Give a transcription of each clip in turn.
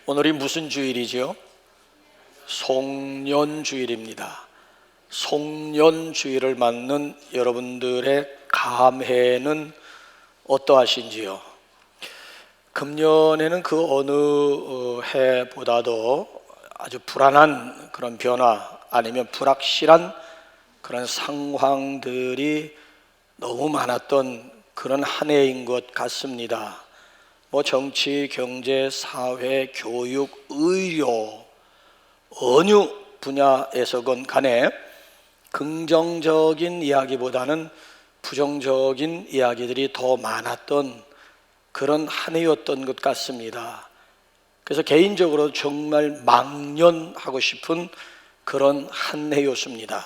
오늘이 무슨 주일이죠? 송년주일입니다. 송년주일을 맞는 여러분들의 감회는 어떠하신지요? 금년에는 그 어느 해보다도 아주 불안한 그런 변화 아니면 불확실한 그런 상황들이 너무 많았던 그런 한 해인 것 같습니다. 정치, 경제, 사회, 교육, 의료 어느 분야에서건 간에 긍정적인 이야기보다는 부정적인 이야기들이 더 많았던 그런 한 해였던 것 같습니다. 그래서 개인적으로 정말 망연하고 싶은 그런 한 해였습니다.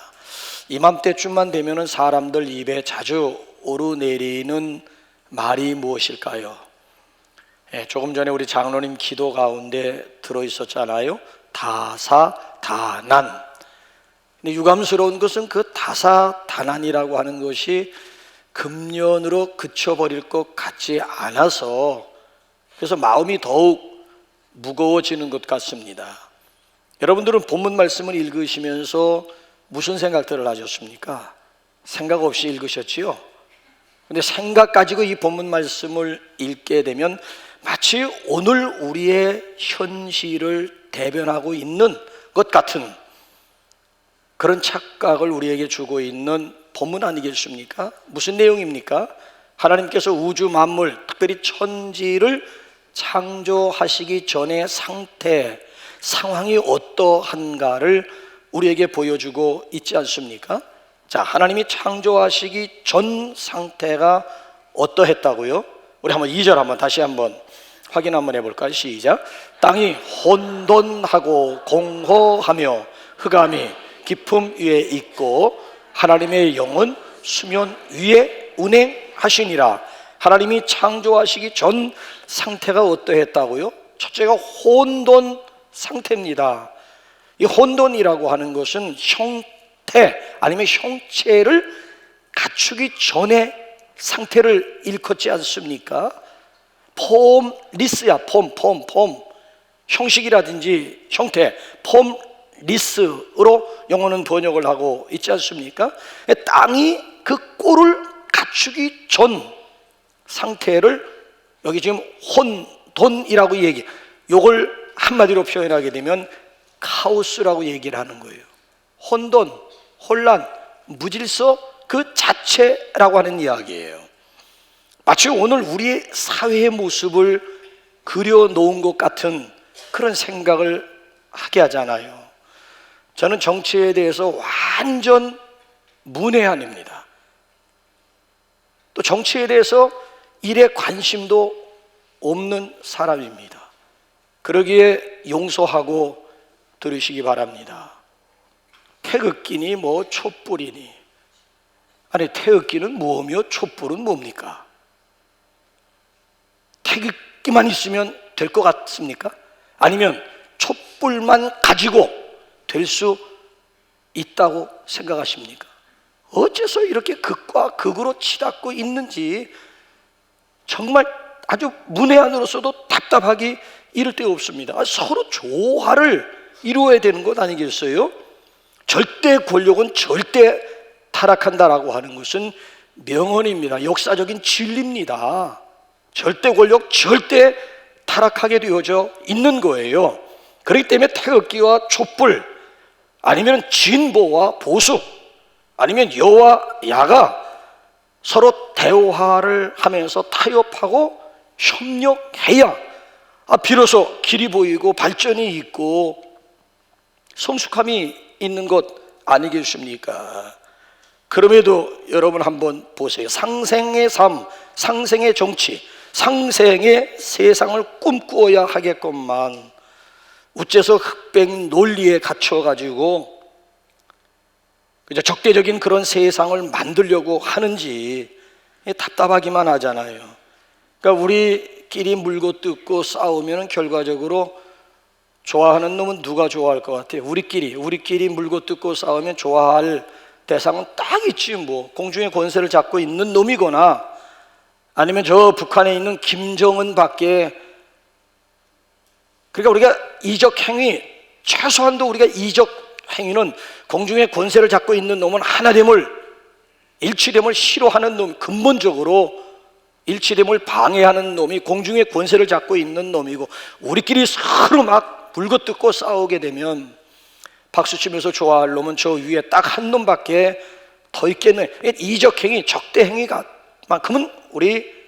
이맘때쯤만 되면은 사람들 입에 자주 오르내리는 말이 무엇일까요? 조금 전에 우리 장로님 기도 가운데 들어있었잖아요. 다사다난. 근데 유감스러운 것은 그 다사다난이라고 하는 것이 금년으로 그쳐버릴 것 같지 않아서 그래서 마음이 더욱 무거워지는 것 같습니다. 여러분들은 본문 말씀을 읽으시면서 무슨 생각들을 하셨습니까? 생각 없이 읽으셨지요? 근데 생각 가지고 이 본문 말씀을 읽게 되면 마치 오늘 우리의 현실을 대변하고 있는 것 같은 그런 착각을 우리에게 주고 있는 본문 아니겠습니까? 무슨 내용입니까? 하나님께서 우주 만물, 특별히 천지를 창조하시기 전의 상태, 상황이 어떠한가를 우리에게 보여주고 있지 않습니까? 자, 하나님이 창조하시기 전 상태가 어떠했다고요? 우리 한번 2절 한번 다시 한번 확인 한번 해볼까요? 시작. 땅이 혼돈하고 공허하며 흑암이 깊음 위에 있고 하나님의 영은 수면 위에 운행하시니라. 하나님이 창조하시기 전 상태가 어떠했다고요? 첫째가 혼돈 상태입니다. 이 혼돈이라고 하는 것은 형태 아니면 형체를 갖추기 전에 상태를 일컫지 않습니까? 폼리스야. 폼 형식이라든지 형태 폼리스로 영어는 번역을 하고 있지 않습니까? 땅이 그 꼴을 갖추기 전 상태를 여기 지금 혼돈이라고 요걸 한마디로 표현하게 되면 카오스라고 얘기를 하는 거예요. 혼돈, 혼란, 무질서 그 자체라고 하는 이야기예요. 마치 오늘 우리의 사회의 모습을 그려놓은 것 같은 그런 생각을 하게 하잖아요. 저는 정치에 대해서 완전 문외한입니다. 또 정치에 대해서 일에 관심도 없는 사람입니다. 그러기에 용서하고 들으시기 바랍니다. 태극기니 촛불이니, 아니 태극기는 뭐며 촛불은 뭡니까? 태극기만 있으면 될 것 같습니까? 아니면 촛불만 가지고 될 수 있다고 생각하십니까? 어째서 이렇게 극과 극으로 치닫고 있는지 정말 아주 문외한으로서도 답답하기 이를 데 없습니다. 서로 조화를 이루어야 되는 것 아니겠어요? 절대 권력은 절대 타락한다라고 하는 것은 명언입니다. 역사적인 진리입니다. 절대 권력 절대 타락하게 되어져 있는 거예요. 그렇기 때문에 태극기와 촛불 아니면 진보와 보수 아니면 여와 야가 서로 대화를 하면서 타협하고 협력해야 비로소 길이 보이고 발전이 있고 성숙함이 있는 것 아니겠습니까? 그럼에도 여러분 한번 보세요. 상생의 삶, 상생의 정치, 상생의 세상을 꿈꾸어야 하겠건만 어째서 흑백 논리에 갇혀가지고 적대적인 그런 세상을 만들려고 하는지 답답하기만 하잖아요. 그러니까 우리끼리 물고 뜯고 싸우면 결과적으로 좋아하는 놈은 누가 좋아할 것 같아요? 우리끼리 물고 뜯고 싸우면 좋아할 대상은 딱 있지 공중의 권세를 잡고 있는 놈이거나 아니면 저 북한에 있는 김정은 밖에 그러니까 우리가 이적 행위, 최소한도 우리가 이적 행위는 공중의 권세를 잡고 있는 놈은 하나됨을, 일치됨을 싫어하는 놈, 근본적으로 일치됨을 방해하는 놈이 공중의 권세를 잡고 있는 놈이고, 우리끼리 서로 막 물거뜯고 싸우게 되면 박수치면서 좋아할 놈은 저 위에 딱 한 놈밖에 더 있겠네. 이적 행위, 적대 행위가 만큼은 우리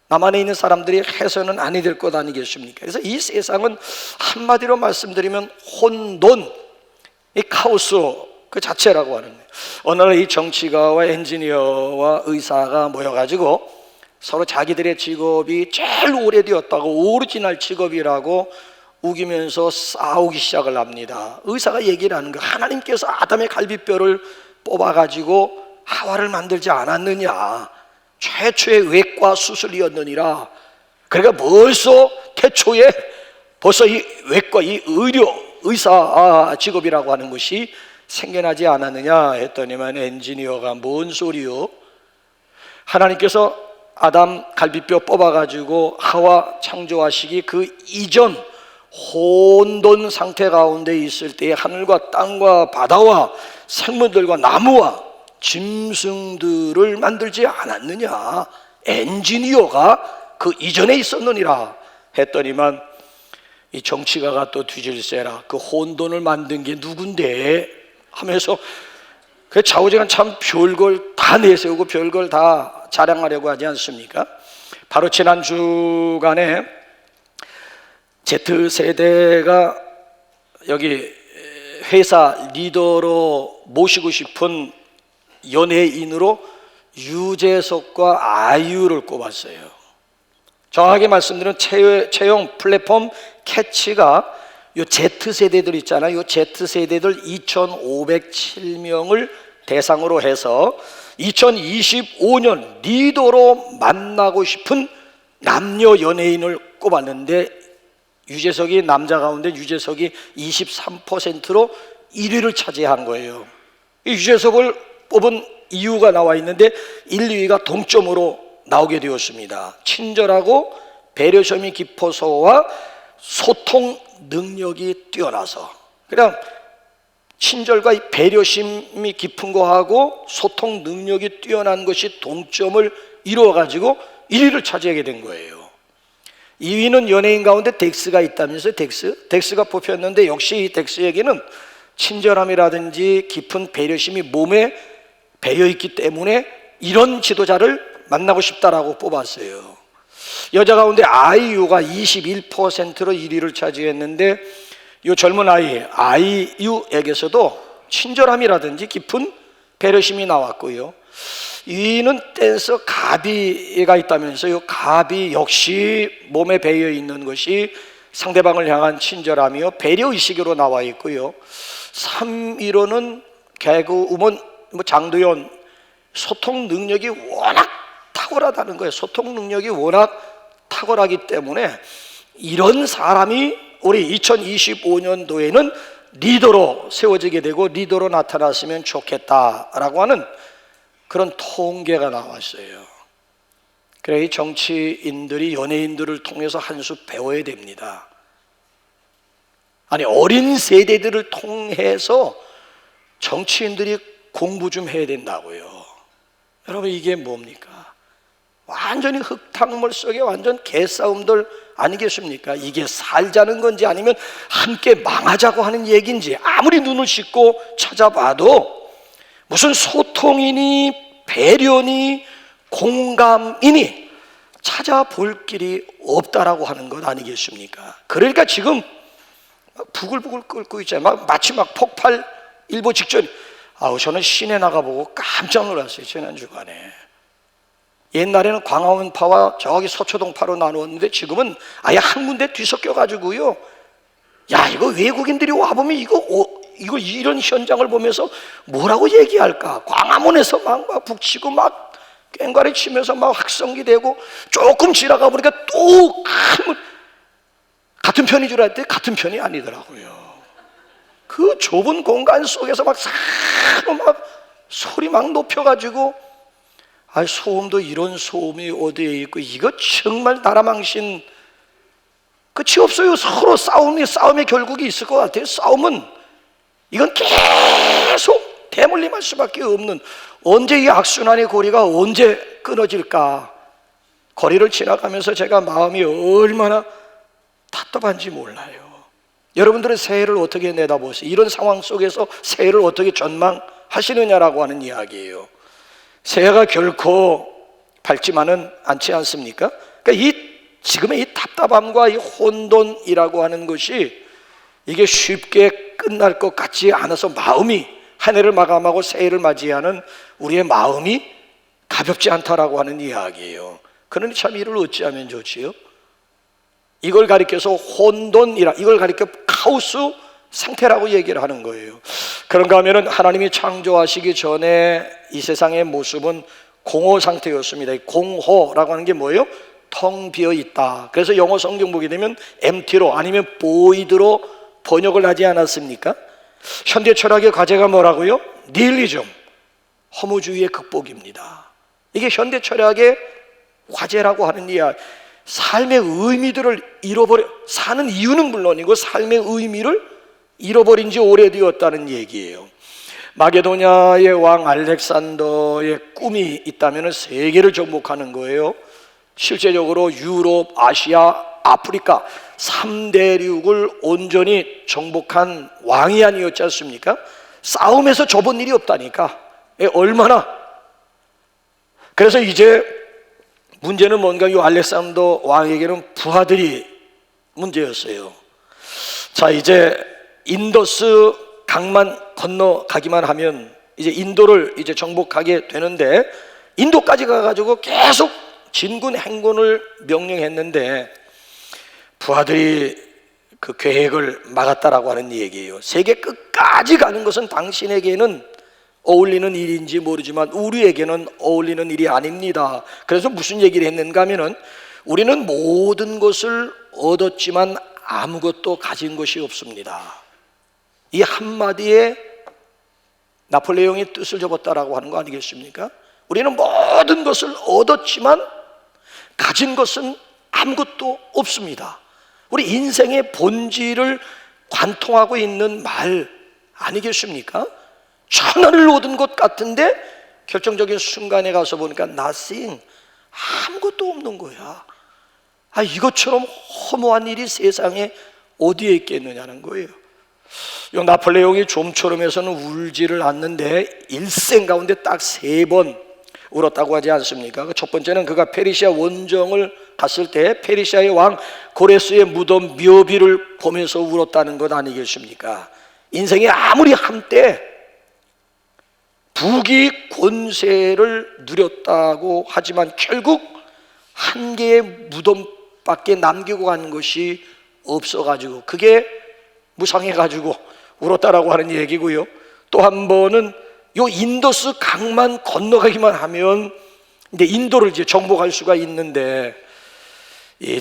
남한에 있는 사람들이 해서는 아니 될 것 아니겠습니까? 그래서 이 세상은 한마디로 말씀드리면 혼돈, 이 카오스 그 자체라고 하는 거예요. 어느 날 이 정치가와 엔지니어와 의사가 모여가지고 서로 자기들의 직업이 제일 오래되었다고 오리지널 직업이라고 우기면서 싸우기 시작을 합니다. 의사가 얘기를 하는 거예요. 하나님께서 아담의 갈비뼈를 뽑아가지고 하와를 만들지 않았느냐, 최초의 외과 수술이었느니라. 그러니까 벌써 이 외과, 이 의사 직업이라고 하는 것이 생겨나지 않았느냐 했더니만 엔지니어가 뭔 소리요? 하나님께서 아담 갈비뼈 뽑아가지고 하와 창조하시기 그 이전 혼돈 상태 가운데 있을 때에 하늘과 땅과 바다와 생물들과 나무와 짐승들을 만들지 않았느냐, 엔지니어가 그 이전에 있었느니라 했더니만 이 정치가가 또 뒤질세라, 그 혼돈을 만든 게 누군데 하면서 그 좌우지간 참 별걸 다 내세우고 별걸 다 자랑하려고 하지 않습니까? 바로 지난 주간에 Z세대가 여기 회사 리더로 모시고 싶은 연예인으로 유재석과 아이유를 꼽았어요. 정확하게 말씀드리면 채용 플랫폼 캐치가 요 Z세대들 있잖아요. 요 Z세대들 2,507명을 대상으로 해서 2025년 리더로 만나고 싶은 남녀 연예인을 꼽았는데 유재석이 남자 가운데 유재석이 23%로 1위를 차지한 거예요. 이 유재석을 뽑은 이유가 나와 있는데 1, 2위가 동점으로 나오게 되었습니다. 친절하고 배려심이 깊어서와 소통 능력이 뛰어나서, 그냥 친절과 배려심이 깊은 거하고 소통 능력이 뛰어난 것이 동점을 이루어가지고 1위를 차지하게 된 거예요. 2위는 연예인 가운데 덱스가 있다면서요. 덱스가 뽑혔는데 역시 이 덱스에게는 친절함이라든지 깊은 배려심이 몸에 배어있기 때문에 이런 지도자를 만나고 싶다라고 뽑았어요. 여자 가운데 아이유가 21%로 1위를 차지했는데 이 젊은 아이유에게서도 친절함이라든지 깊은 배려심이 나왔고요. 2위는 댄서 가비가 있다면서요. 가비 역시 몸에 배어 있는 것이 상대방을 향한 친절함이요 배려의식으로 나와 있고요. 3위로는 개그우먼 장도연, 소통 능력이 워낙 탁월하다는 거예요. 소통 능력이 워낙 탁월하기 때문에 이런 사람이 우리 2025년도에는 리더로 세워지게 되고 리더로 나타났으면 좋겠다라고 하는 그런 통계가 나왔어요. 그래, 이 정치인들이 연예인들을 통해서 한 수 배워야 됩니다. 아니, 어린 세대들을 통해서 정치인들이 공부 좀 해야 된다고요. 여러분, 이게 뭡니까? 완전히 흙탕물 속에 완전 개싸움들 아니겠습니까? 이게 살자는 건지 아니면 함께 망하자고 하는 얘기인지 아무리 눈을 씻고 찾아봐도 무슨 소통이니 배려니 공감이니 찾아볼 길이 없다라고 하는 것 아니겠습니까? 그러니까 지금 부글부글 끓고 있잖아요. 마치 폭발 일보 직전. 저는 시내 나가보고 깜짝 놀랐어요. 지난 주간에. 옛날에는 광화문파와 저기 서초동파로 나누었는데 지금은 아예 한 군데 뒤섞여 가지고요. 야, 이거 외국인들이 와보면 이거 이런 현장을 보면서 뭐라고 얘기할까? 광화문에서 막 북치고 막 꽹과리 치면서 막 확성기 되고 조금 지나가 보니까 또 같은 편인 줄 알았더니 같은 편이 아니더라고요. 그 좁은 공간 속에서 막 소리 막 높여가지고 소음도 이런 소음이 어디에 있고 이거 정말 나라망신 그 끝이 없어요. 서로 싸움의 결국이 있을 것 같아요. 싸움은 이건 계속 대물림할 수밖에 없는, 언제 이 악순환의 고리가 언제 끊어질까. 거리를 지나가면서 제가 마음이 얼마나 답답한지 몰라요. 여러분들의 새해를 어떻게 내다보세요? 이런 상황 속에서 새해를 어떻게 전망하시느냐라고 하는 이야기예요. 새해가 결코 밝지만은 않지 않습니까? 그러니까 지금의 이 답답함과 이 혼돈이라고 하는 것이 이게 쉽게 끝날 것 같지 않아서 마음이, 한 해를 마감하고 새해를 맞이하는 우리의 마음이 가볍지 않다라고 하는 이야기예요. 그러니 참 이를 어찌하면 좋지요? 이걸 가리켜서 혼돈이라, 이걸 가리켜 카오스 상태라고 얘기를 하는 거예요. 그런가 하면은 하나님이 창조하시기 전에 이 세상의 모습은 공허 상태였습니다. 공허라고 하는 게 뭐예요? 텅 비어 있다. 그래서 영어 성경 보게 되면 empty로 아니면 void로 번역을 하지 않았습니까? 현대 철학의 과제가 뭐라고요? 니힐리즘, 허무주의의 극복입니다. 이게 현대 철학의 과제라고 하는 이야기. 삶의 의미들을 사는 이유는 물론이고 삶의 의미를 잃어버린 지 오래되었다는 얘기예요. 마게도냐의 왕 알렉산더의 꿈이 있다면 세계를 정복하는 거예요. 실제적으로 유럽, 아시아, 아프리카 3대륙을 온전히 정복한 왕이 아니었지 않습니까? 싸움에서 져본 일이 없다니까. 얼마나. 그래서 이제 문제는 뭔가, 이 알렉산더 왕에게는 부하들이 문제였어요. 자, 이제 인더스 강만 건너가기만 하면 이제 인도를 이제 정복하게 되는데, 인도까지 가가지고 계속 진군 행군을 명령했는데 부하들이 그 계획을 막았다라고 하는 얘기예요. 세계 끝까지 가는 것은 당신에게는 어울리는 일인지 모르지만 우리에게는 어울리는 일이 아닙니다. 그래서 무슨 얘기를 했는가 하면은, 우리는 모든 것을 얻었지만 아무것도 가진 것이 없습니다. 이 한마디에 나폴레옹이 뜻을 접었다라고 하는 거 아니겠습니까? 우리는 모든 것을 얻었지만 가진 것은 아무것도 없습니다. 우리 인생의 본질을 관통하고 있는 말 아니겠습니까? 천하를 얻은 것 같은데 결정적인 순간에 가서 보니까 nothing, 아무것도 없는 거야. 이것처럼 허무한 일이 세상에 어디에 있겠느냐는 거예요. 이 나폴레옹이 좀처럼 해서는 울지를 않는데 일생 가운데 딱 3번 울었다고 하지 않습니까? 첫 번째는 그가 페르시아 원정을 갔을 때 페르시아의 왕 고레스의 무덤 묘비를 보면서 울었다는 것 아니겠습니까? 인생이 아무리 한때 부귀 권세를 누렸다고 하지만 결국 한 개의 무덤밖에 남기고 간 것이 없어가지고 그게 무상해가지고 울었다라고 하는 얘기고요. 또 한 번은 요 인더스 강만 건너가기만 하면 이제 인도를 이제 정복할 수가 있는데,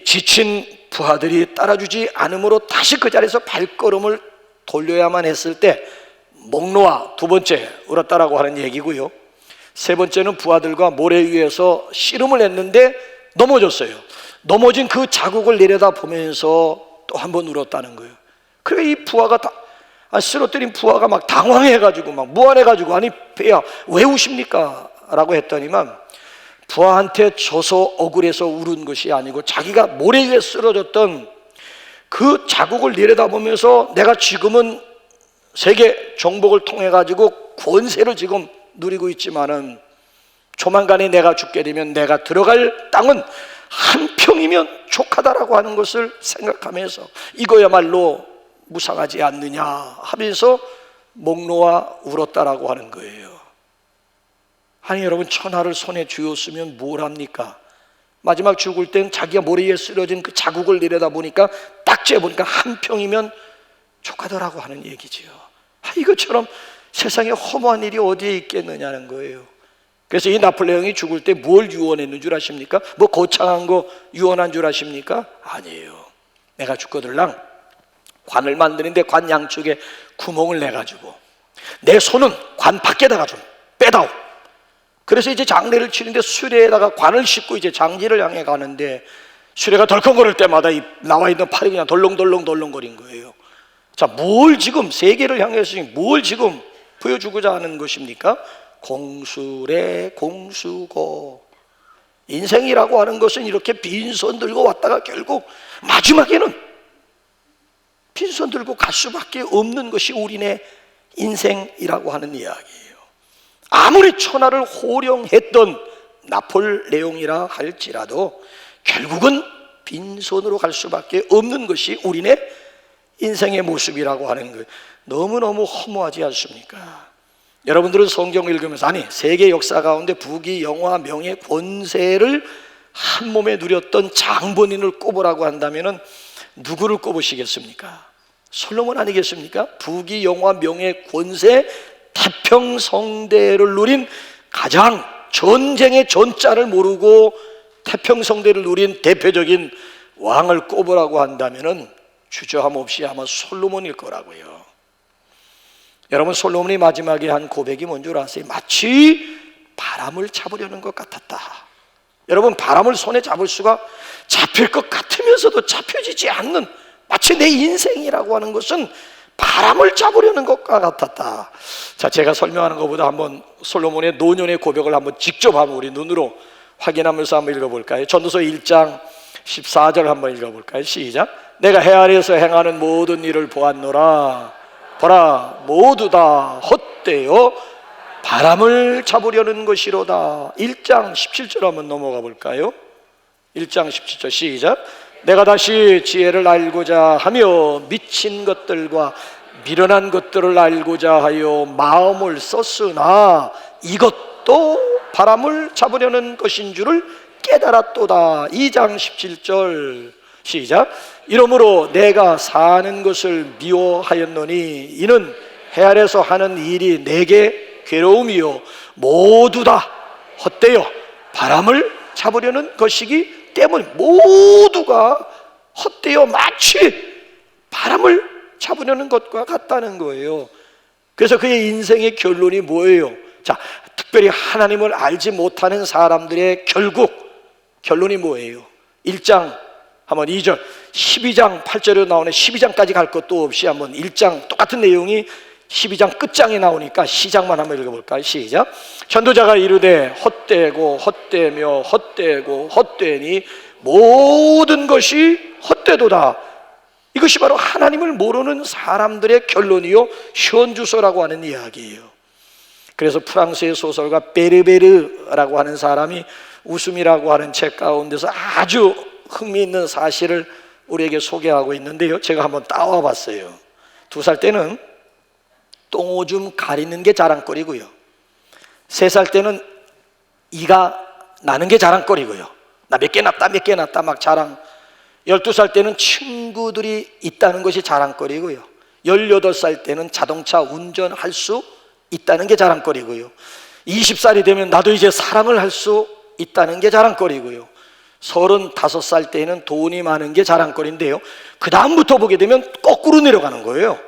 지친 부하들이 따라주지 않으므로 다시 그 자리에서 발걸음을 돌려야만 했을 때 목 놓아 2번째 울었다라고 하는 얘기고요. 3번째는 부하들과 모래 위에서 씨름을 했는데 넘어졌어요. 넘어진 그 자국을 내려다 보면서 또 한 번 울었다는 거예요. 그래, 이 부하가 쓰러뜨린 부하가 막 당황해가지고 막 무안해가지고, 아니 폐하 왜 우십니까? 라고 했더니만 부하한테 져서 억울해서 울은 것이 아니고 자기가 모래 위에 쓰러졌던 그 자국을 내려다보면서 내가 지금은 세계 정복을 통해 가지고 권세를 지금 누리고 있지만은 조만간에 내가 죽게 되면 내가 들어갈 땅은 한 평이면 족하다라고 하는 것을 생각하면서 이거야말로 무상하지 않느냐 하면서 목 놓아 울었다라고 하는 거예요. 아니 여러분, 천하를 손에 쥐었으면 뭘 합니까? 마지막 죽을 땐 자기가 모래 위에 쓰러진 그 자국을 내려다 보니까 딱 재보니까 한 평이면 족하더라고 하는 얘기지요. 이것처럼 세상에 허무한 일이 어디에 있겠느냐는 거예요. 그래서 이 나폴레옹이 죽을 때 뭘 유언했는 줄 아십니까? 뭐 거창한 거 유언한 줄 아십니까? 아니에요. 내가 죽거들랑 관을 만드는데 관 양쪽에 구멍을 내가지고 내 손은 관 밖에다가 좀 빼다오. 그래서 이제 장례를 치는데 수레에다가 관을 싣고 이제 장지를 향해 가는데 수레가 덜컹거릴 때마다 나와 있는 팔이 그냥 덜렁덜렁 거리는 거예요. 자, 뭘 지금 세계를 향해서 뭘 지금 보여주고자 하는 것입니까? 공수래 공수고. 인생이라고 하는 것은 이렇게 빈손 들고 왔다가 결국 마지막에는 빈손 들고 갈 수밖에 없는 것이 우리네 인생이라고 하는 이야기예요. 아무리 천하를 호령했던 나폴레옹이라 할지라도 결국은 빈손으로 갈 수밖에 없는 것이 우리네 인생의 모습이라고 하는 거예요. 너무너무 허무하지 않습니까? 여러분들은 성경을 읽으면서 아니 세계 역사 가운데 부귀 영화 명예 권세를 한 몸에 누렸던 장본인을 꼽으라고 한다면 누구를 꼽으시겠습니까? 솔로몬 아니겠습니까? 부귀 영화 명예 권세 태평성대를 누린 가장 전쟁의 전자를 모르고 태평성대를 누린 대표적인 왕을 꼽으라고 한다면 주저함 없이 아마 솔로몬일 거라고요. 여러분, 솔로몬이 마지막에 한 고백이 뭔 줄 아세요? 마치 바람을 잡으려는 것 같았다. 여러분, 바람을 손에 잡을 수가 잡힐 것 같으면서도 잡혀지지 않는, 마치 내 인생이라고 하는 것은 바람을 잡으려는 것과 같았다. 자, 제가 설명하는 것보다 한번 솔로몬의 노년의 고백을 한번 직접 한번 우리 눈으로 확인하면서 한번 읽어볼까요? 전도서 1장 14절 한번 읽어볼까요? 시작. 내가 해 아래에서 행하는 모든 일을 보았노라. 보라, 모두 다 헛되어 바람을 잡으려는 것이로다. 1장 17절 한번 넘어가 볼까요? 1장 17절 시작. 내가 다시 지혜를 알고자 하며 미친 것들과 미련한 것들을 알고자 하여 마음을 썼으나 이것도 바람을 잡으려는 것인 줄을 깨달았도다. 2장 17절 시작. 이러므로 내가 사는 것을 미워하였노니 이는 해 아래서 하는 일이 내게 괴로움이요 모두 다 헛되어 바람을 잡으려는 것이기 때문에, 모두가 헛되어 마치 바람을 잡으려는 것과 같다는 거예요. 그래서 그의 인생의 결론이 뭐예요? 자, 특별히 하나님을 알지 못하는 사람들의 결론이 뭐예요? 1장 한번 2절, 12장 8절에 나오네. 12장까지 갈 것도 없이 한번 1장 똑같은 내용이 12장 끝장에 나오니까 시작만 한번 읽어볼까요? 시작. 전도자가 이르되 헛되고 헛되며 헛되고 헛되니 모든 것이 헛되도다. 이것이 바로 하나님을 모르는 사람들의 결론이요 현주소라고 하는 이야기예요. 그래서 프랑스의 소설가 베르베르라고 하는 사람이 웃음이라고 하는 책 가운데서 아주 흥미있는 사실을 우리에게 소개하고 있는데요, 제가 한번 따와 봤어요. 2살 때는 똥오줌 가리는 게 자랑거리고요, 3살 때는 이가 나는 게 자랑거리고요, 나 몇 개 났다 막 자랑. 12살 때는 친구들이 있다는 것이 자랑거리고요, 18살 때는 자동차 운전할 수 있다는 게 자랑거리고요, 20살이 되면 나도 이제 사랑을 할 수 있다는 게 자랑거리고요, 35살 때는 돈이 많은 게 자랑거리인데요, 그 다음부터 보게 되면 거꾸로 내려가는 거예요.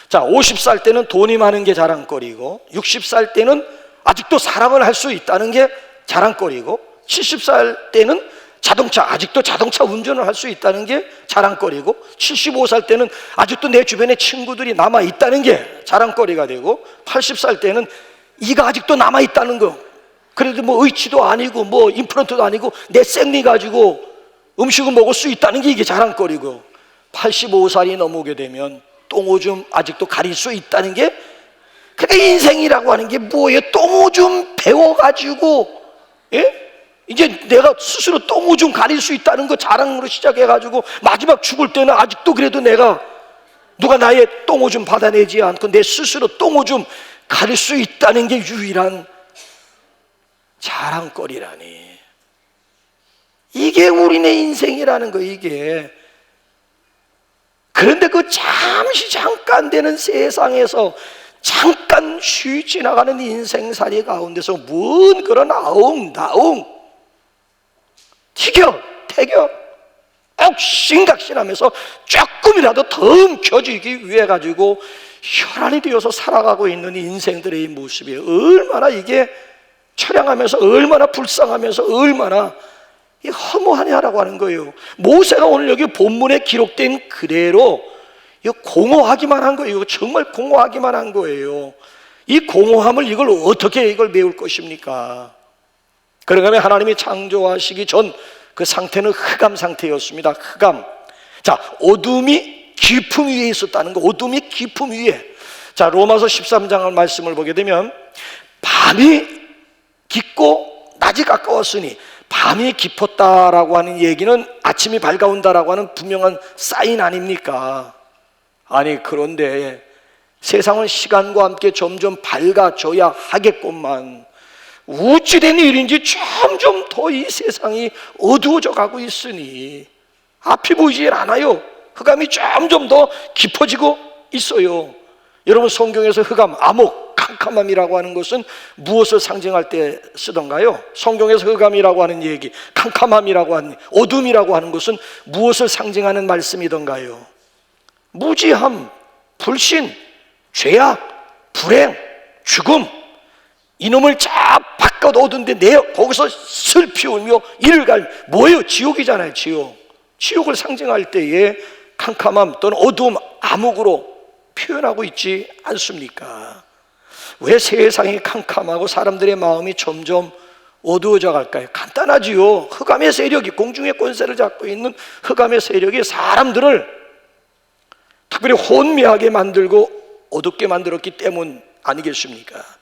자, 50살 때는 돈이 많은 게 자랑거리고, 60살 때는 아직도 사랑을 할 수 있다는 게 자랑거리고, 70살 때는 아직도 자동차 운전을 할 수 있다는 게 자랑거리고, 75살 때는 아직도 내 주변에 친구들이 남아있다는 게 자랑거리가 되고, 80살 때는 이가 아직도 남아있다는 거, 그래도 뭐 의치도 아니고 뭐 임플란트도 아니고 내 생리 가지고 음식을 먹을 수 있다는 게 이게 자랑거리고, 85살이 넘어오게 되면 똥오줌 아직도 가릴 수 있다는 게, 그러니까 인생이라고 하는 게 뭐예요? 똥오줌 배워가지고, 예? 이제 내가 스스로 똥오줌 가릴 수 있다는 거 자랑으로 시작해가지고 마지막 죽을 때는 아직도 그래도 내가 누가 나의 똥오줌 받아내지 않고 내 스스로 똥오줌 가릴 수 있다는 게 유일한 자랑거리라니. 이게 우리네 인생이라는 거, 이게. 그런데 그 잠깐 되는 세상에서 잠깐 쉬 지나가는 인생살이 가운데서 뭔 그런 아웅다웅 태교 옥신각신하면서 조금이라도 더 움켜쥐기 위해 가지고 혈안이 되어서 살아가고 있는 인생들의 모습이 얼마나 이게 처량하면서 얼마나 불쌍하면서 얼마나 이 허무하냐라고 하는 거예요. 모세가 오늘 여기 본문에 기록된 그대로 이거 공허하기만 한 거예요. 정말 공허하기만 한 거예요. 이 공허함을 이걸 어떻게 이걸 메울 것입니까? 그러면 하나님이 창조하시기 전 그 상태는 흑암 상태였습니다. 흑암. 자, 어둠이 깊음 위에 있었다는 거. 어둠이 깊음 위에. 자, 로마서 13장 말씀을 보게 되면 밤이 깊고 낮이 가까웠으니, 밤이 깊었다라고 하는 얘기는 아침이 밝아온다라고 하는 분명한 사인 아닙니까? 아니, 그런데 세상은 시간과 함께 점점 밝아져야 하겠건만 어찌된 일인지 점점 더 이 세상이 어두워져 가고 있으니 앞이 보이질 않아요. 흑암이 점점 더 깊어지고 있어요. 여러분, 성경에서 흑암, 암흑, 캄캄함이라고 하는 것은 무엇을 상징할 때 쓰던가요? 성경에서 흑암이라고 하는 얘기, 캄캄함이라고 하는, 어둠이라고 하는 것은 무엇을 상징하는 말씀이던가요? 무지함, 불신, 죄악, 불행, 죽음, 이놈을 쫙 바꿔 얻은데 내 거기서 슬피 울며 이를 갈, 뭐예요? 지옥이잖아요. 지옥을 상징할 때에 캄캄함 또는 어두움, 암흑으로 표현하고 있지 않습니까? 왜 세상이 캄캄하고 사람들의 마음이 점점 어두워져 갈까요? 간단하지요. 흑암의 세력이, 공중의 권세를 잡고 있는 흑암의 세력이 사람들을 특별히 혼미하게 만들고 어둡게 만들었기 때문 아니겠습니까?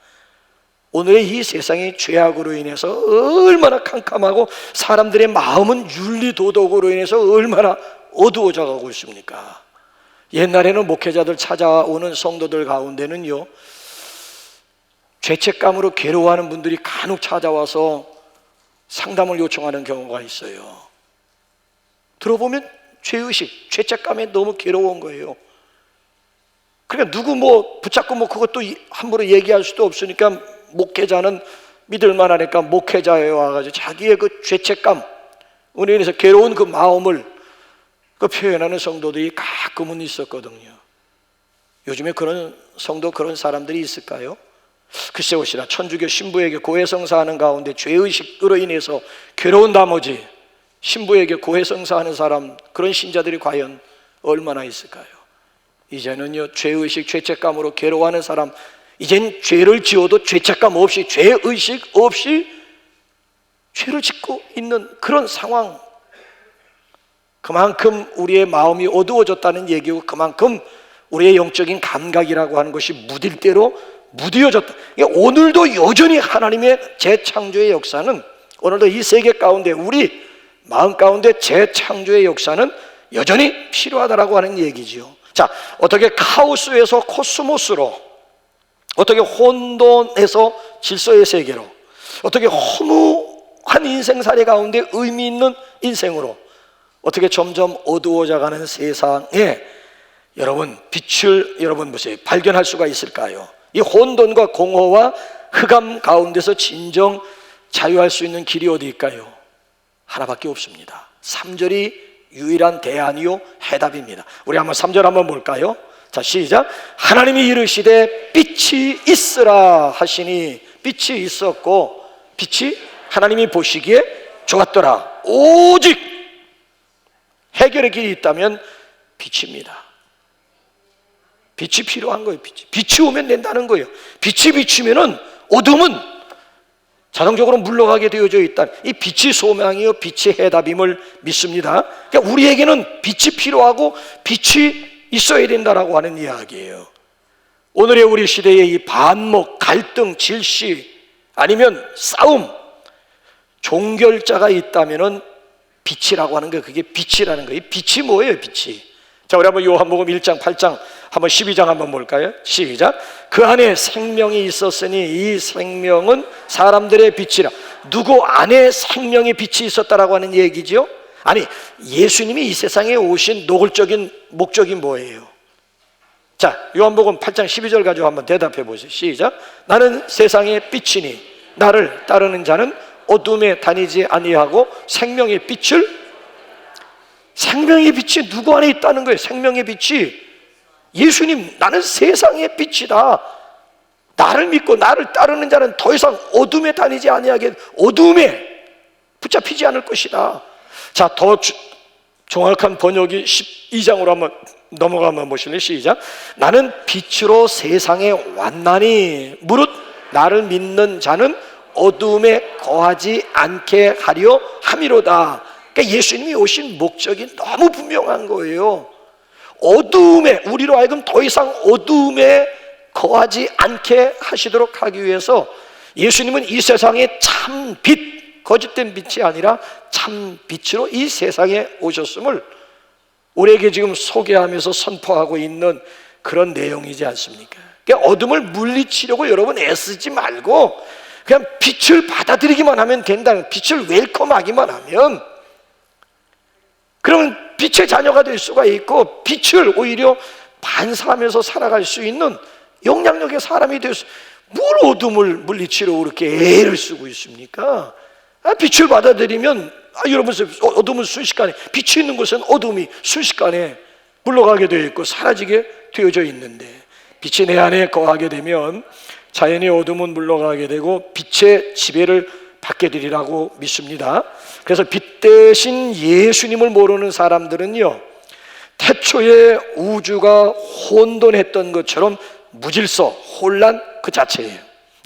오늘의 이 세상이 죄악으로 인해서 얼마나 캄캄하고 사람들의 마음은 윤리도덕으로 인해서 얼마나 어두워져 가고 있습니까? 옛날에는 목회자들 찾아오는 성도들 가운데는요, 죄책감으로 괴로워하는 분들이 간혹 찾아와서 상담을 요청하는 경우가 있어요. 들어보면 죄의식, 죄책감에 너무 괴로운 거예요. 그러니까 누구 붙잡고 그것도 함부로 얘기할 수도 없으니까 목회자는 믿을만하니까 목회자에 와가지고 자기의 그 죄책감, 은혜에 인해서 괴로운 그 마음을 표현하는 성도들이 가끔은 있었거든요. 요즘에 그런 성도, 그런 사람들이 있을까요? 글쎄 봅시다. 천주교 신부에게 고해성사하는 가운데 죄의식으로 인해서 괴로운 나머지 신부에게 고해성사하는 사람, 그런 신자들이 과연 얼마나 있을까요? 이제는요, 죄의식, 죄책감으로 괴로워하는 사람, 이젠 죄를 지어도 죄책감 없이, 죄의식 없이 죄를 짓고 있는 그런 상황. 그만큼 우리의 마음이 어두워졌다는 얘기고, 그만큼 우리의 영적인 감각이라고 하는 것이 무딜 대로 무디어졌다. 오늘도 여전히 하나님의 재창조의 역사는, 오늘도 이 세계 가운데, 우리 마음 가운데 재창조의 역사는 여전히 필요하다라고 하는 얘기지요. 자, 어떻게 카오스에서 코스모스로, 어떻게 혼돈에서 질서의 세계로, 어떻게 허무한 인생살이 가운데 의미 있는 인생으로, 어떻게 점점 어두워져가는 세상에 여러분 빛을 보세요, 발견할 수가 있을까요? 이 혼돈과 공허와 흑암 가운데서 진정 자유할 수 있는 길이 어디일까요? 하나밖에 없습니다. 3절이 유일한 대안이요 해답입니다. 우리 한번 3절 한번 볼까요? 자, 시작. 하나님이 이르시되 빛이 있으라 하시니, 빛이 있었고, 빛이 하나님이 보시기에 좋았더라. 오직 해결의 길이 있다면 빛입니다. 빛이 필요한 거예요. 빛이 오면 된다는 거예요. 빛이 비추면은 어둠은 자동적으로 물러가게 되어져 있다. 이 빛이 소망이요, 빛이 해답임을 믿습니다. 그러니까 우리에게는 빛이 필요하고 빛이 있어야 된다라고 하는 이야기예요. 오늘의 우리 시대의 이 반목, 갈등, 질시, 아니면 싸움, 종결자가 있다면은 빛이라고 하는 거, 그게 빛이라는 거예요. 빛이 뭐예요, 빛이? 자, 우리 한번 요한복음 1장, 8장, 한번 12장 한번 볼까요? 시작. 그 안에 생명이 있었으니 이 생명은 사람들의 빛이라. 누구 안에 생명의 빛이 있었다라고 하는 얘기죠? 아니, 예수님이 이 세상에 오신 노골적인 목적이 뭐예요? 자, 요한복음 8장 12절 가지고 한번 대답해 보세요. 시작. 나는 세상의 빛이니 나를 따르는 자는 어둠에 다니지 아니하고 생명의 빛이 누구 안에 있다는 거예요? 생명의 빛이 예수님, 나는 세상의 빛이다. 나를 믿고 나를 따르는 자는 더 이상 어둠에 다니지 아니하게, 어둠에 붙잡히지 않을 것이다. 자, 더 정확한 번역이 12장으로 한번 넘어가면 보실래요? 시작. 나는 빛으로 세상에 왔나니 무릇 나를 믿는 자는 어두움에 거하지 않게 하려 함이로다. 그러니까 예수님이 오신 목적이 너무 분명한 거예요. 어두움에, 우리로 하여금 더 이상 어두움에 거하지 않게 하시도록 하기 위해서 예수님은 이 세상에 참 빛, 거짓된 빛이 아니라 참 빛으로 이 세상에 오셨음을 우리에게 지금 소개하면서 선포하고 있는 그런 내용이지 않습니까? 그러니까 어둠을 물리치려고 여러분 애쓰지 말고 그냥 빛을 받아들이기만 하면 된다는, 빛을 웰컴하기만 하면 그러면 빛의 자녀가 될 수가 있고 빛을 오히려 반사하면서 살아갈 수 있는 영향력의 사람이 될 수. 뭘 어둠을 물리치려고 그렇게 애를 쓰고 있습니까? 빛을 받아들이면 여러분 어둠은 순식간에, 빛이 있는 곳은 어둠이 순식간에 물러가게 되어 있고 사라지게 되어져 있는데, 빛이 내 안에 거하게 되면 자연히 어둠은 물러가게 되고 빛의 지배를 받게 되리라고 믿습니다. 그래서 빛 대신 예수님을 모르는 사람들은요, 태초에 우주가 혼돈했던 것처럼 무질서, 혼란 그 자체예요.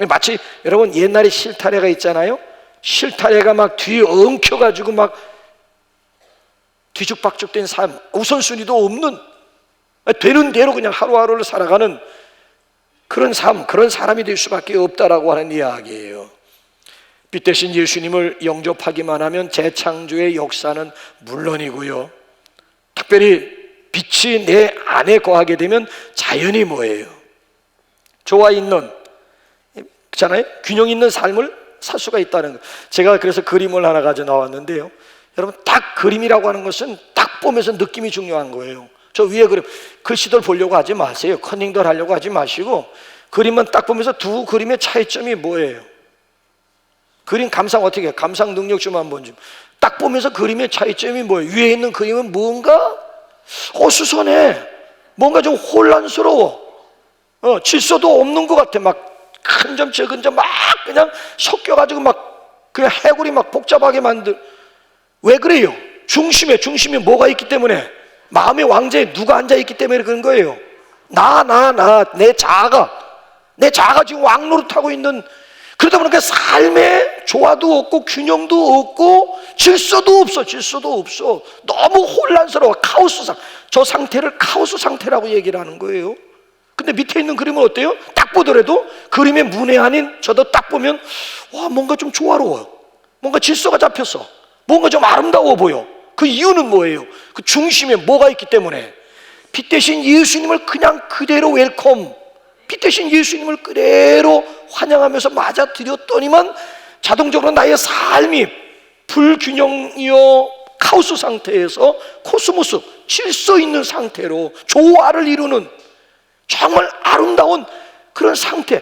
마치 여러분 옛날에 실타래가 있잖아요. 실타래가 막 뒤에 엉켜가지고 막 뒤죽박죽된 삶, 우선순위도 없는, 되는 대로 그냥 하루하루를 살아가는 그런 삶, 그런 사람이 될 수밖에 없다라고 하는 이야기예요. 빛 대신 예수님을 영접하기만 하면 재창조의 역사는 물론이고요, 특별히 빛이 내 안에 거하게 되면 자연이 뭐예요? 조화 있는, 그렇잖아요? 균형 있는 삶을 살 수가 있다는 거. 제가 그래서 그림을 하나 가져 나왔는데요, 여러분 딱 그림이라고 하는 것은 딱 보면서 느낌이 중요한 거예요. 저 위에 그림, 글씨들 보려고 하지 마세요. 커닝들 하려고 하지 마시고 그림만 딱 보면서 두 그림의 차이점이 뭐예요? 그림 감상 어떻게 해요? 감상 능력 좀 한번 좀. 딱 보면서 그림의 차이점이 뭐예요? 위에 있는 그림은 뭔가 어수선해, 뭔가 좀 혼란스러워, 질서도 없는 것 같아. 막 큰 점 적은 점 막 그냥 섞여가지고 막 그냥 해골이 막 복잡하게 만들. 왜 그래요? 중심에 뭐가 있기 때문에, 마음의 왕좌에 누가 앉아있기 때문에 그런 거예요. 내 자아가 지금 왕노릇하고 있는. 그러다 보니까 삶에 조화도 없고 균형도 없고 질서도 없어. 너무 혼란스러워. 카오스 저 상태를 카오스 상태라고 얘기를 하는 거예요. 근데 밑에 있는 그림은 어때요? 딱 보더라도 그림의 문외 아닌 저도 딱 보면 와, 뭔가 좀 조화로워요. 뭔가 질서가 잡혔어. 뭔가 좀 아름다워 보여. 그 이유는 뭐예요? 그 중심에 뭐가 있기 때문에. 빛 대신 예수님을 그냥 그대로 웰컴, 빛 대신 예수님을 그대로 환영하면서 맞아들였더니만 자동적으로 나의 삶이 불균형이요 카오스 상태에서 코스모스, 질서 있는 상태로 조화를 이루는 정말 아름다운 그런 상태.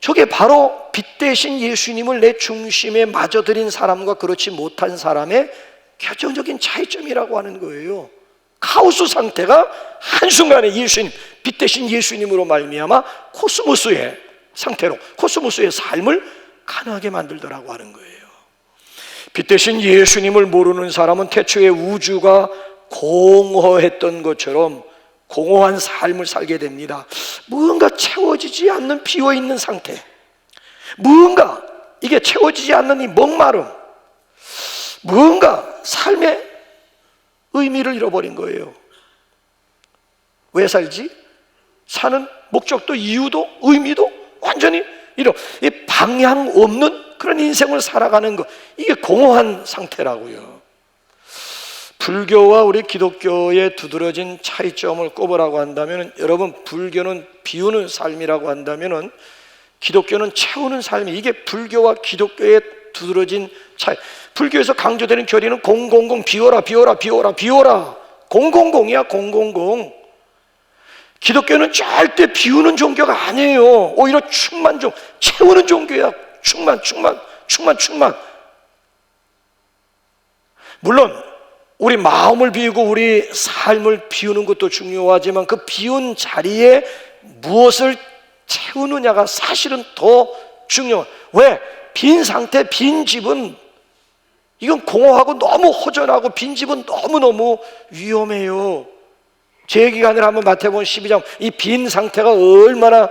저게 바로 빛 대신 예수님을 내 중심에 맞아들인 사람과 그렇지 못한 사람의 결정적인 차이점이라고 하는 거예요. 카오스 상태가 한순간에 예수님, 빛 대신 예수님으로 말미암아 코스모스의 상태로, 코스모스의 삶을 가능하게 만들더라고 하는 거예요. 빛 대신 예수님을 모르는 사람은 태초에 우주가 공허했던 것처럼 공허한 삶을 살게 됩니다. 무언가 채워지지 않는 비어있는 상태, 무언가 이게 채워지지 않는 이 목마름, 무언가 삶의 의미를 잃어버린 거예요. 왜 살지? 사는 목적도 이유도 의미도 완전히 이 방향 없는 그런 인생을 살아가는 것, 이게 공허한 상태라고요. 불교와 우리 기독교의 두드러진 차이점을 꼽으라고 한다면, 여러분 불교는 비우는 삶이라고 한다면 기독교는 채우는 삶이, 이게 불교와 기독교의 두드러진 차이. 불교에서 강조되는 교리는 000, 비워라. 000이야. 기독교는 절대 비우는 종교가 아니에요. 오히려 채우는 종교야. 충만. 물론 우리 마음을 비우고 우리 삶을 비우는 것도 중요하지만 그 비운 자리에 무엇을 채우느냐가 사실은 더 중요해요. 왜? 빈 상태, 빈 집은 이건 공허하고 너무 허전하고 빈집은 너무너무 위험해요. 제 얘기가 아니라 한번 마태복음 12장 이 빈 상태가 얼마나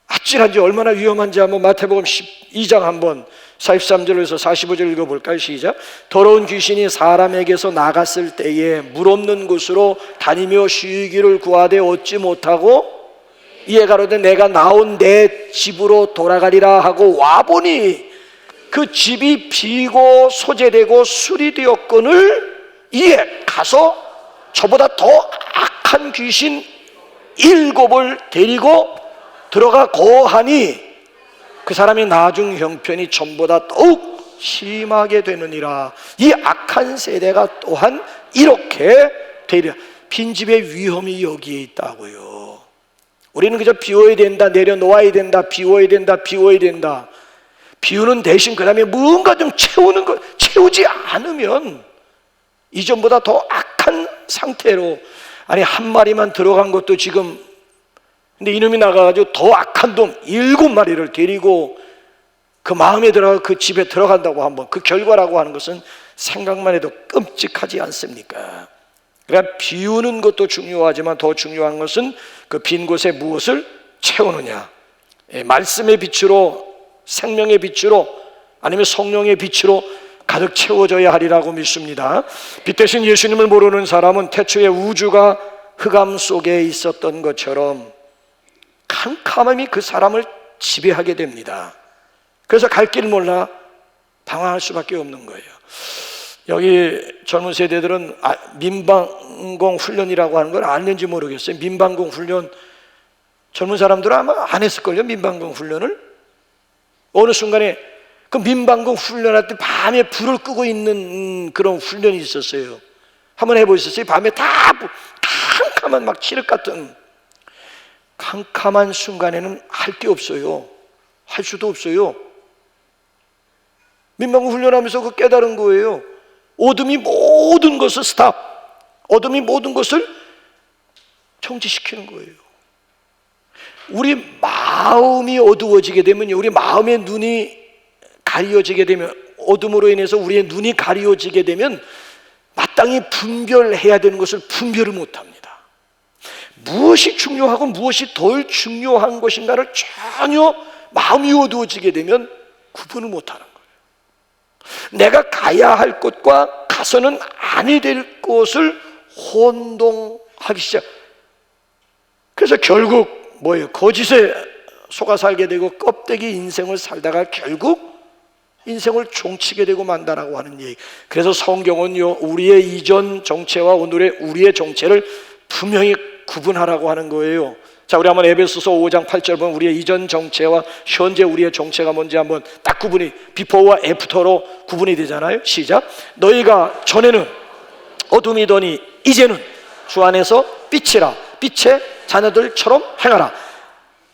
아찔한지 얼마나 위험한지 한번 마태복음 12장 한번 43절에서 45절 읽어볼까요? 시작. 더러운 귀신이 사람에게서 나갔을 때에 물 없는 곳으로 다니며 쉬기를 구하되 얻지 못하고 이에 가로되 내가 나온 내 집으로 돌아가리라 하고 와보니 그 집이 비고 소재되고 수리되었거늘 이에 가서 저보다 더 악한 귀신 7을 데리고 들어가 고하니 그 사람이 나중 형편이 전보다 더욱 심하게 되느니라. 이 악한 세대가 또한 이렇게 되리라. 빈집의 위험이 여기에 있다고요. 우리는 그저 비워야 된다, 내려놓아야 된다, 비워야 된다, 비워야 된다. 비우는 대신 그 다음에 뭔가 좀 채우는 거, 채우지 않으면 이전보다 더 악한 상태로, 아니 한 마리만 들어간 것도 지금, 근데 이놈이 나가가지고 더 악한 놈 7마리를 데리고 그 마음에 들어가 그 집에 들어간다고 하면 그 결과라고 하는 것은 생각만 해도 끔찍하지 않습니까? 그러니까 비우는 것도 중요하지만 더 중요한 것은 그 빈 곳에 무엇을 채우느냐. 말씀의 빛으로, 생명의 빛으로, 아니면 성령의 빛으로 가득 채워져야 하리라고 믿습니다. 빛 대신 예수님을 모르는 사람은 태초에 우주가 흑암 속에 있었던 것처럼 캄캄함이 그 사람을 지배하게 됩니다. 그래서 갈 길 몰라 방황할 수밖에 없는 거예요. 여기 젊은 세대들은 민방공 훈련이라고 하는 걸 아는지 모르겠어요. 민방공 훈련 젊은 사람들은 아마 안 했을걸요. 민방공 훈련을 어느 순간에 그 민방공 훈련할 때 밤에 불을 끄고 있는 그런 훈련이 있었어요. 한번 해보셨어요? 밤에 다 캄캄한 막 칠흑 같은 캄캄한 순간에는 할 게 없어요. 할 수도 없어요. 민방공 훈련하면서 그 깨달은 거예요. 어둠이 모든 것을 스탑, 어둠이 모든 것을 정지시키는 거예요. 우리 마음이 어두워지게 되면, 우리 마음의 눈이 가려지게 되면, 어둠으로 인해서 우리의 눈이 가려지게 되면 마땅히 분별해야 되는 것을 분별을 못합니다. 무엇이 중요하고 무엇이 덜 중요한 것인가를 전혀 마음이 어두워지게 되면 구분을 못하는 거예요. 내가 가야 할 곳과 가서는 아니 될 곳을 혼동하기 시작. 그래서 결국 뭐예요? 거짓에 속아 살게 되고 껍데기 인생을 살다가 결국 인생을 종치게 되고 만다라고 하는 얘기. 그래서 성경은요, 우리의 이전 정체와 오늘의 우리의 정체를 분명히 구분하라고 하는 거예요. 자, 우리 한번 에베소서 5장 8절 보면 우리의 이전 정체와 현재 우리의 정체가 뭔지 한번 딱 구분이, 비포와 애프터로 구분이 되잖아요. 시작. 너희가 전에는 어둠이더니 이제는 주 안에서 빛이라, 빛의 자녀들처럼 행하라.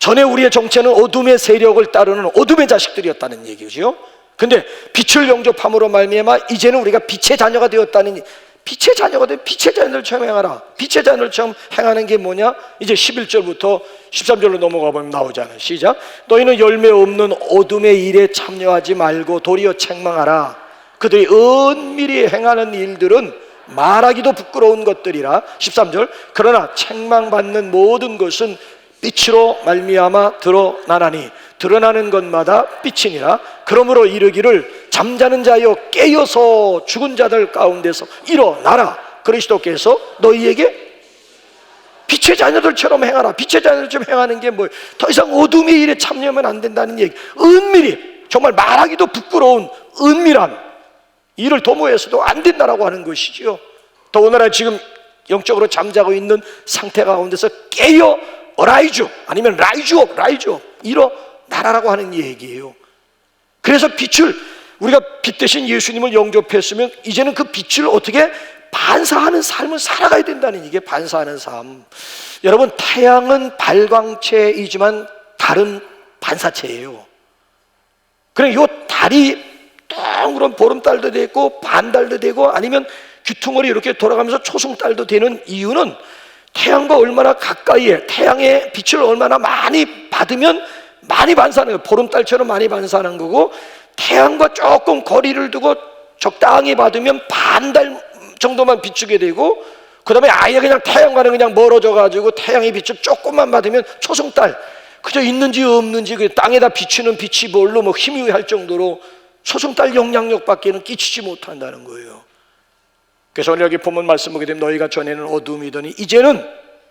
전에 우리의 정체는 어둠의 세력을 따르는 어둠의 자식들이었다는 얘기죠. 근데 빛을 영접함으로 말미암아 이제는 우리가 빛의 자녀가 되었다는, 빛의 자녀가 되 빛의 자녀들처럼 행하라. 빛의 자녀들처럼 행하는 게 뭐냐? 이제 11절부터 13절로 넘어가 보면 나오잖아요. 시작. 너희는 열매 없는 어둠의 일에 참여하지 말고 도리어 책망하라. 그들이 은밀히 행하는 일들은 말하기도 부끄러운 것들이라. 13절. 그러나 책망받는 모든 것은 빛으로 말미암아 드러나나니 드러나는 것마다 빛이니라. 그러므로 이르기를 잠자는 자여 깨어서 죽은 자들 가운데서 일어나라. 그리스도께서 너희에게 빛의 자녀들처럼 행하라. 빛의 자녀들처럼 행하는 게 뭐예요? 더 이상 어둠의 일에 참여하면 안 된다는 얘기. 은밀히, 정말 말하기도 부끄러운 은밀한 일을 도모해서도 안 된다라고 하는 것이죠. 더군다나 지금 영적으로 잠자고 있는 상태 가운데서 깨어 어라이즈, 아니면 라이즈업 일어나라라고 하는 얘기예요. 그래서 빛을, 우리가 빛 대신 예수님을 영접했으면 이제는 그 빛을 어떻게 반사하는 삶을 살아가야 된다는, 이게 반사하는 삶. 여러분, 태양은 발광체이지만 다른 반사체예요. 그래, 요 달이 동그란 보름달도 되고 반달도 되고 아니면 귀퉁으로 이렇게 돌아가면서 초승달도 되는 이유는 태양과 얼마나 가까이에, 태양의 빛을 얼마나 많이 받으면 많이 반사하는 거예요. 보름달처럼 많이 반사하는 거고, 태양과 조금 거리를 두고 적당히 받으면 반 달 정도만 비추게 되고, 그 다음에 아예 그냥 태양과는 그냥 멀어져 가지고 태양의 빛을 조금만 받으면 초승달, 그저 있는지 없는지 그 땅에다 비추는 빛이 뭘로 뭐 희미할 정도로 초승달 영향력밖에는 끼치지 못한다는 거예요. 그래서 오늘 여기 본문 말씀 보게 되면 너희가 전에는 어둠이더니 이제는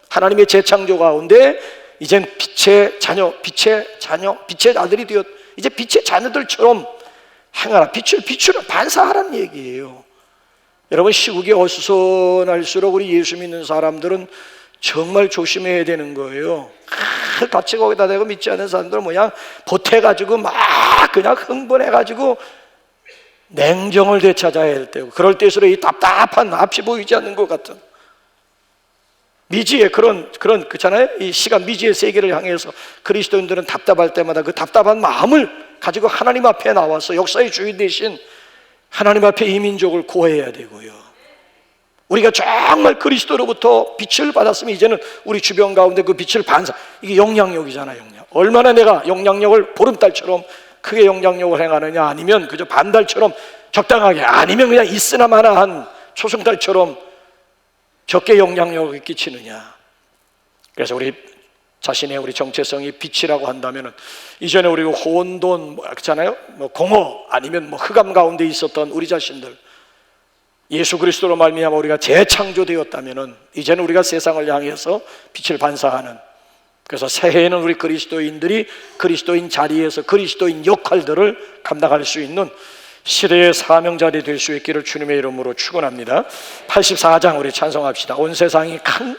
하나님의 재창조 가운데 이젠 빛의 자녀, 빛의 아들이 되었. 이제 빛의 자녀들처럼 행하라. 빛을 비추라, 반사하라는 얘기예요. 여러분, 시국이 어수선할수록 우리 예수 믿는 사람들은 정말 조심해야 되는 거예요. 같이 거기다 대고 믿지 않는 사람들은 뭐냐, 보태가지고 막 그냥 흥분해가지고 냉정을 되찾아야 할 때고, 그럴 때일수록 이 답답한 앞이 보이지 않는 것 같은 미지의 그런 그렇잖아요. 이 시간 미지의 세계를 향해서 그리스도인들은 답답할 때마다 그 답답한 마음을 가지고 하나님 앞에 나와서 역사의 주인 되신 하나님 앞에 이 민족을 구해야 되고요. 우리가 정말 그리스도로부터 빛을 받았으면 이제는 우리 주변 가운데 그 빛을 반사, 이게 영향력이잖아요. 얼마나 내가 영향력을 보름달처럼 크게 영향력을 행하느냐, 아니면 그저 반달처럼 적당하게, 아니면 그냥 있으나마나한 초승달처럼 적게 영향력을 끼치느냐. 그래서 우리 자신의 우리 정체성이 빛이라고 한다면은, 이전에 우리 혼돈 그렇잖아요, 뭐 공허 아니면 뭐 흑암 가운데 있었던 우리 자신들, 예수 그리스도로 말미암아 우리가 재창조되었다면은 이제는 우리가 세상을 향해서 빛을 반사하는, 그래서 새해에는 우리 그리스도인들이 그리스도인 자리에서 그리스도인 역할들을 감당할 수 있는 시대의 사명자리 될 수 있기를 주님의 이름으로 축원합니다. 84장 우리 찬송합시다. 온 세상이 큰